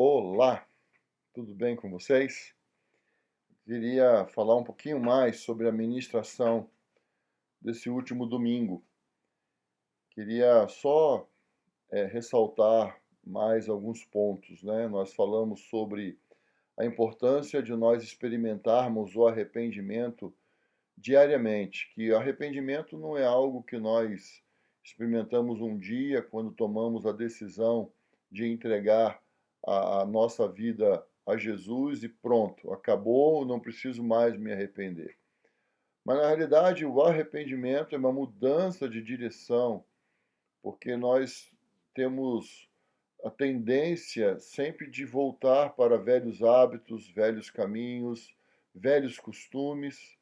Olá, tudo bem com vocês? Queria falar um pouquinho mais sobre a ministração desse último domingo. Queria só ressaltar mais alguns pontos, né? Nós falamos sobre a importância de nós experimentarmos o arrependimento diariamente, que arrependimento não é algo que nós experimentamos um dia quando tomamos a decisão de entregar a nossa vida a Jesus e pronto, acabou, não preciso mais me arrepender. Mas na realidade, o arrependimento é uma mudança de direção, porque nós temos a tendência sempre de voltar para velhos hábitos, velhos caminhos, velhos costumes,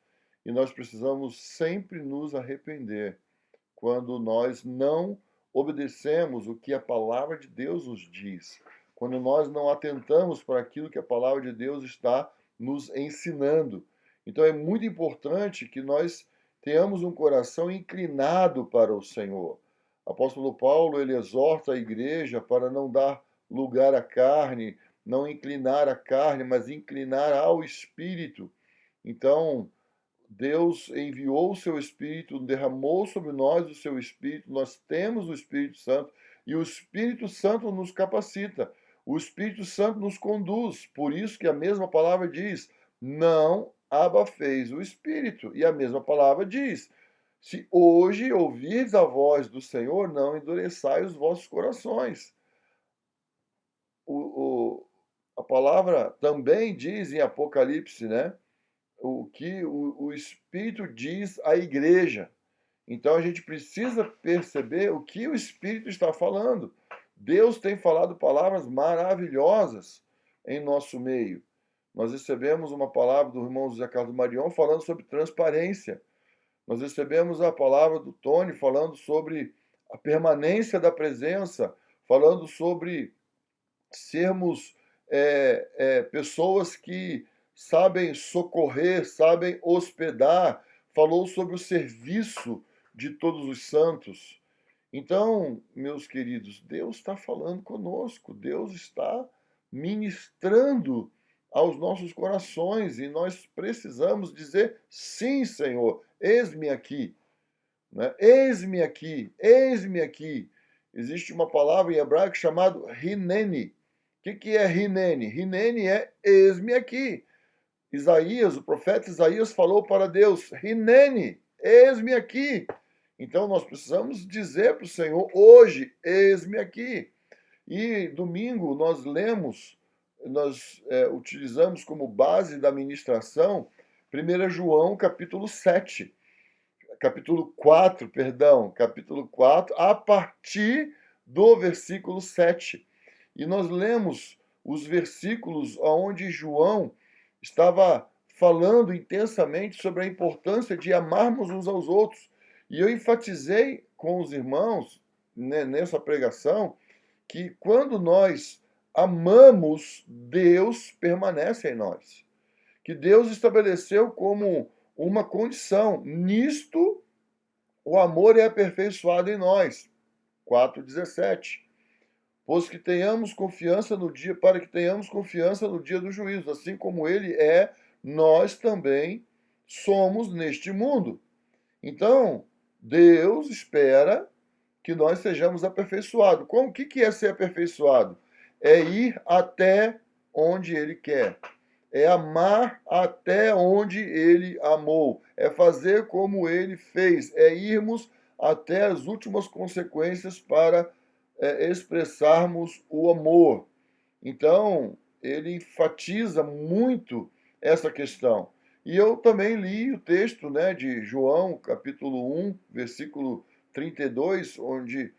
e nós precisamos sempre nos arrepender quando nós não obedecemos o que a palavra de Deus nos diz, quando nós não atentamos para aquilo que a palavra de Deus está nos ensinando. Então é muito importante que nós tenhamos um coração inclinado para o Senhor. O apóstolo Paulo, ele exorta a igreja para não dar lugar à carne, não inclinar a carne, mas inclinar ao Espírito. Então, Deus enviou o seu Espírito, derramou sobre nós o seu Espírito, nós temos o Espírito Santo e o Espírito Santo nos capacita, o Espírito Santo nos conduz. Por isso que a mesma palavra diz: não abafeis o Espírito. E a mesma palavra diz: se hoje ouvirdes a voz do Senhor, não endureçai os vossos corações. A palavra também diz em Apocalipse, né? O que o Espírito diz à igreja. Então a gente precisa perceber o que o Espírito está falando. Deus tem falado palavras maravilhosas em nosso meio. Nós recebemos uma palavra do irmão José Carlos Marion falando sobre transparência. Nós recebemos a palavra do Tony falando sobre a permanência da presença, falando sobre sermos pessoas que sabem socorrer, sabem hospedar, falou sobre o serviço de todos os santos. Então, meus queridos, Deus está falando conosco, Deus está ministrando aos nossos corações e nós precisamos dizer: sim, Senhor, eis-me aqui, né? Eis-me aqui, eis-me aqui. Existe uma palavra em hebraico chamada Hineni. O que é Hineni? Hineni é eis-me aqui. Isaías, o profeta Isaías falou para Deus: Hineni, eis-me aqui. Então nós precisamos dizer para o Senhor hoje: eis-me aqui. E domingo nós utilizamos como base da ministração 1 João capítulo 7. Capítulo 4, perdão, capítulo 4, a partir do versículo 7. E nós lemos os versículos onde João estava falando intensamente sobre a importância de amarmos uns aos outros. E eu enfatizei com os irmãos, né, nessa pregação, que quando nós amamos, Deus permanece em nós. Que Deus estabeleceu como uma condição. Nisto, o amor é aperfeiçoado em nós. 4,17. Para que tenhamos confiança no dia do juízo, assim como ele é, nós também somos neste mundo. Então, Deus espera que nós sejamos aperfeiçoados. O que é ser aperfeiçoado? É ir até onde ele quer. É amar até onde ele amou. É fazer como ele fez. É irmos até as últimas consequências para expressarmos o amor. Então, ele enfatiza muito essa questão. E eu também li o texto, né, de João, capítulo 1, versículo 32, onde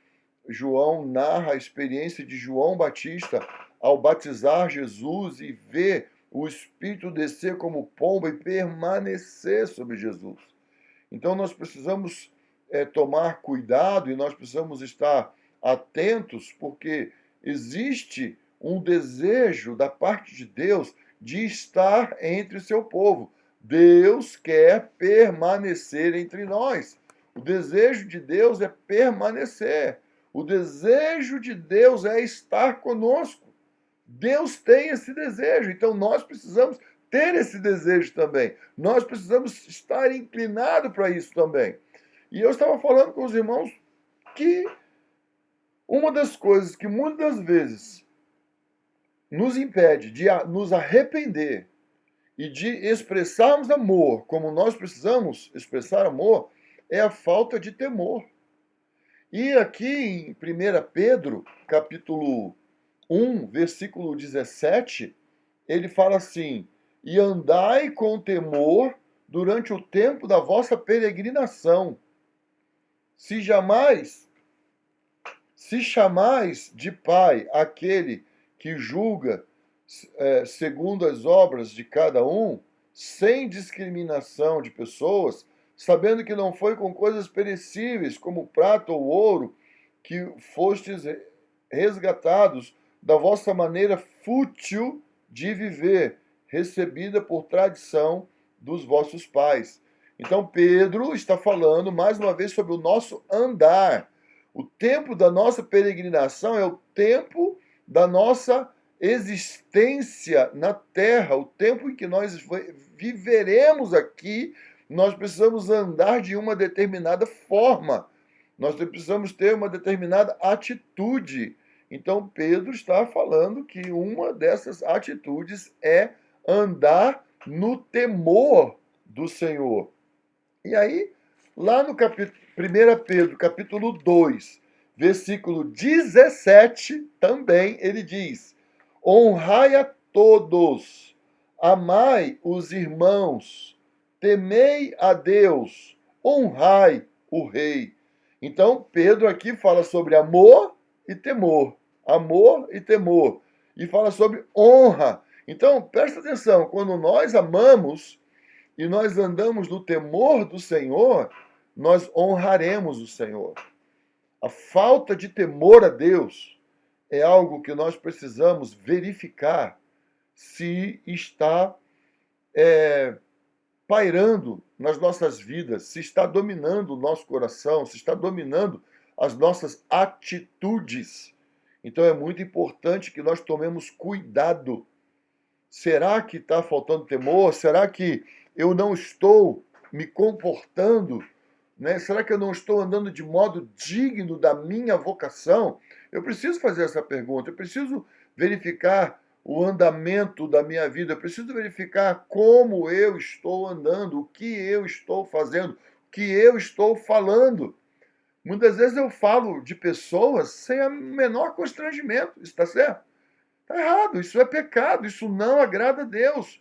João narra a experiência de João Batista ao batizar Jesus e ver o Espírito descer como pomba e permanecer sobre Jesus. Então nós precisamos tomar cuidado e nós precisamos estar atentos, porque existe um desejo da parte de Deus de estar entre o seu povo. Deus quer permanecer entre nós. O desejo de Deus é permanecer. O desejo de Deus é estar conosco. Deus tem esse desejo, então nós precisamos ter esse desejo também. Nós precisamos estar inclinados para isso também. E eu estava falando com os irmãos que uma das coisas que muitas vezes nos impede de nos arrepender e de expressarmos amor como nós precisamos expressar amor é a falta de temor. E aqui em 1 Pedro, capítulo 1, versículo 17, ele fala assim: e andai com temor durante o tempo da vossa peregrinação. Se chamais de Pai aquele que julga segundo as obras de cada um, sem discriminação de pessoas, sabendo que não foi com coisas perecíveis, como prata ou ouro, que fostes resgatados da vossa maneira fútil de viver, recebida por tradição dos vossos pais. Então Pedro está falando mais uma vez sobre o nosso andar. O tempo da nossa peregrinação é o tempo da nossa existência na terra, o tempo em que nós viveremos aqui. Nós precisamos andar de uma determinada forma, nós precisamos ter uma determinada atitude. Então Pedro está falando que uma dessas atitudes é andar no temor do Senhor. E aí, lá no 1 Pedro, capítulo 2, versículo 17, também ele diz: honrai a todos, amai os irmãos, temei a Deus, honrai o rei. Então, Pedro aqui fala sobre amor e temor. Amor e temor. E fala sobre honra. Então, presta atenção, quando nós amamos e nós andamos no temor do Senhor, nós honraremos o Senhor. A falta de temor a Deus é algo que nós precisamos verificar se está pairando nas nossas vidas, se está dominando o nosso coração, se está dominando as nossas atitudes. Então é muito importante que nós tomemos cuidado. Será que está faltando temor? Será que eu não estou me comportando? Né? Será que eu não estou andando de modo digno da minha vocação? Eu preciso fazer essa pergunta, eu preciso verificar o andamento da minha vida, eu preciso verificar como eu estou andando, o que eu estou fazendo, o que eu estou falando. Muitas vezes eu falo de pessoas sem o menor constrangimento, isso está certo? Está errado, isso é pecado, isso não agrada a Deus.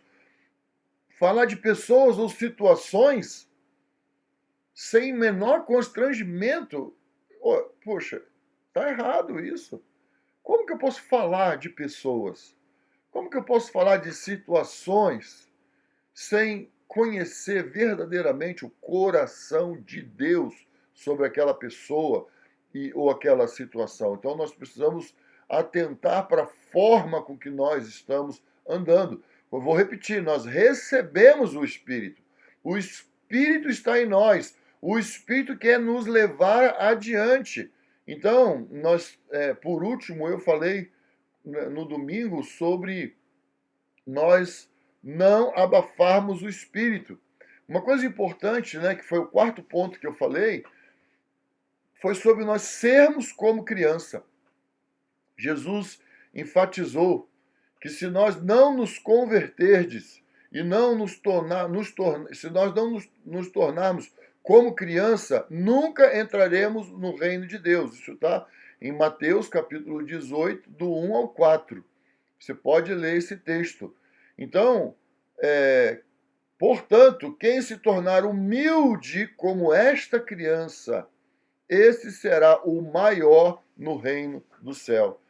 Falar de pessoas ou situações sem menor constrangimento, poxa, está errado isso. Como que eu posso falar de pessoas? Como que eu posso falar de situações sem conhecer verdadeiramente o coração de Deus sobre aquela pessoa ou aquela situação? Então nós precisamos atentar para a forma com que nós estamos andando. Eu vou repetir, nós recebemos o Espírito. O Espírito está em nós. O Espírito quer nos levar adiante. Então, por último, eu falei no domingo sobre nós não abafarmos o Espírito. Uma coisa importante, né, que foi o quarto ponto que eu falei, foi sobre nós sermos como criança. Jesus enfatizou que se nós não nos converterdes e não se nós não nos tornarmos como criança, nunca entraremos no reino de Deus. Isso está em Mateus capítulo 18, do 1 ao 4. Você pode ler esse texto. Então, portanto, quem se tornar humilde como esta criança, esse será o maior no reino do céu.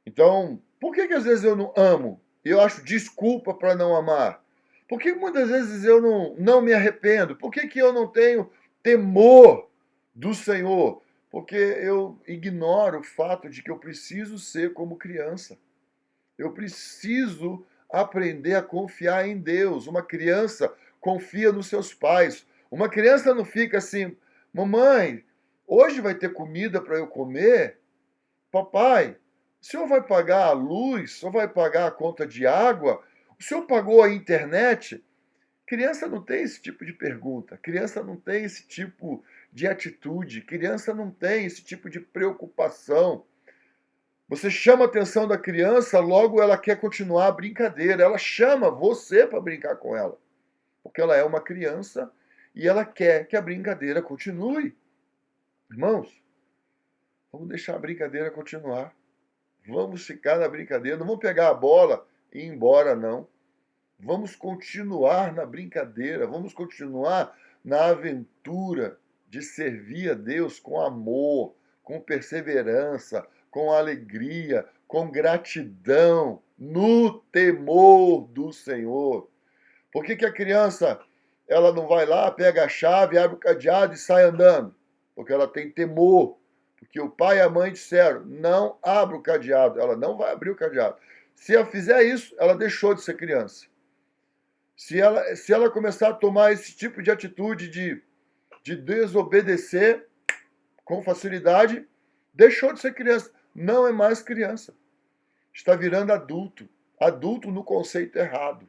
Então, por que às vezes eu não amo? Eu acho desculpa para não amar. Por que muitas vezes eu não me arrependo? Por que eu não tenho temor do Senhor? Porque eu ignoro o fato de que eu preciso ser como criança. Eu preciso aprender a confiar em Deus. Uma criança confia nos seus pais. Uma criança não fica assim, mamãe, hoje vai ter comida para eu comer? Papai, O senhor vai pagar a luz? O senhor vai pagar a conta de água? O senhor pagou a internet? Criança não tem esse tipo de pergunta, criança não tem esse tipo de atitude, criança não tem esse tipo de preocupação. Você chama a atenção da criança, logo ela quer continuar a brincadeira. Ela chama você para brincar com ela, porque ela é uma criança e ela quer que a brincadeira continue. Irmãos, vamos deixar a brincadeira continuar. Vamos ficar na brincadeira. Não vamos pegar a bola e ir embora, não. Vamos continuar na brincadeira. Vamos continuar na aventura de servir a Deus com amor, com perseverança, com alegria, com gratidão, no temor do Senhor. Por que a criança ela não vai lá, pega a chave, abre o cadeado e sai andando? Porque ela tem temor. Porque o pai e a mãe disseram, não abra o cadeado. Ela não vai abrir o cadeado. Se ela fizer isso, ela deixou de ser criança. Se ela começar a tomar esse tipo de atitude de desobedecer com facilidade, deixou de ser criança. Não é mais criança. Está virando adulto. Adulto no conceito errado.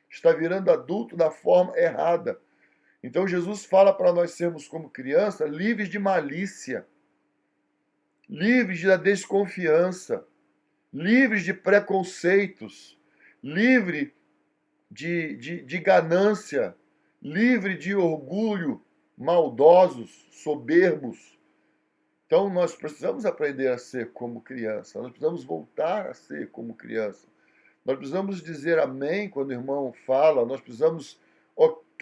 Está virando adulto da forma errada. Então Jesus fala para nós sermos como criança, livres de malícia, livres da desconfiança, livres de preconceitos, livre de ganância, livre de orgulho, maldosos, soberbos. Então nós precisamos aprender a ser como criança, nós precisamos voltar a ser como criança. Nós precisamos dizer amém quando o irmão fala, nós precisamos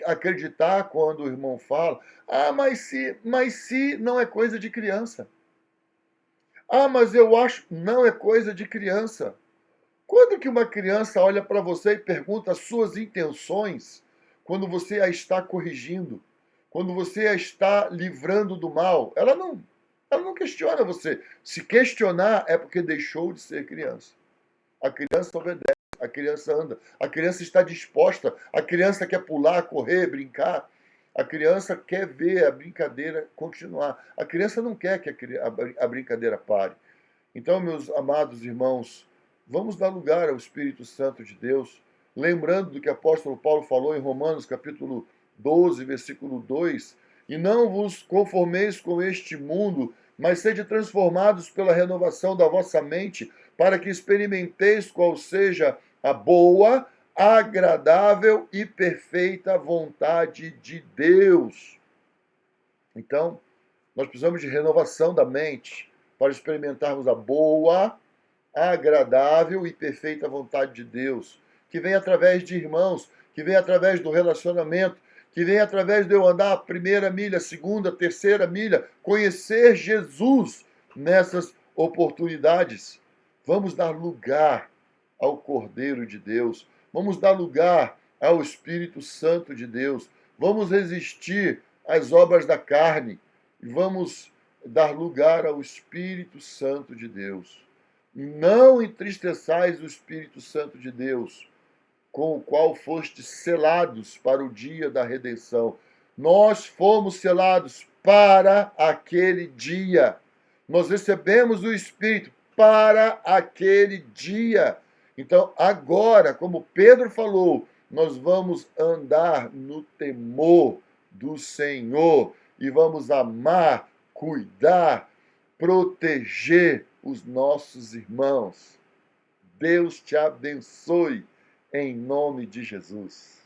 acreditar quando o irmão fala. Ah, mas se não é coisa de criança. Ah, mas eu acho, não é coisa de criança. Quando que uma criança olha para você e pergunta as suas intenções, quando você a está corrigindo, quando você a está livrando do mal, ela não questiona você. Se questionar é porque deixou de ser criança. A criança obedece, a criança anda, a criança está disposta, a criança quer pular, correr, brincar, a criança quer ver a brincadeira continuar. A criança não quer que a brincadeira pare. Então, meus amados irmãos, vamos dar lugar ao Espírito Santo de Deus, lembrando do que o apóstolo Paulo falou em Romanos capítulo 12, versículo 2, e não vos conformeis com este mundo, mas sede transformados pela renovação da vossa mente, para que experimenteis qual seja a boa, agradável e perfeita vontade de Deus. Então, nós precisamos de renovação da mente para experimentarmos a boa, agradável e perfeita vontade de Deus, que vem através de irmãos, que vem através do relacionamento, que vem através de eu andar a primeira milha, a segunda, a terceira milha, conhecer Jesus nessas oportunidades. Vamos dar lugar ao Cordeiro de Deus, vamos dar lugar ao Espírito Santo de Deus, vamos resistir às obras da carne e vamos dar lugar ao Espírito Santo de Deus. Não entristeçais o Espírito Santo de Deus, com o qual fostes selados para o dia da redenção. Nós fomos selados para aquele dia. Nós recebemos o Espírito para aquele dia. Então, agora, como Pedro falou, nós vamos andar no temor do Senhor e vamos amar, cuidar, proteger os nossos irmãos. Deus te abençoe, em nome de Jesus.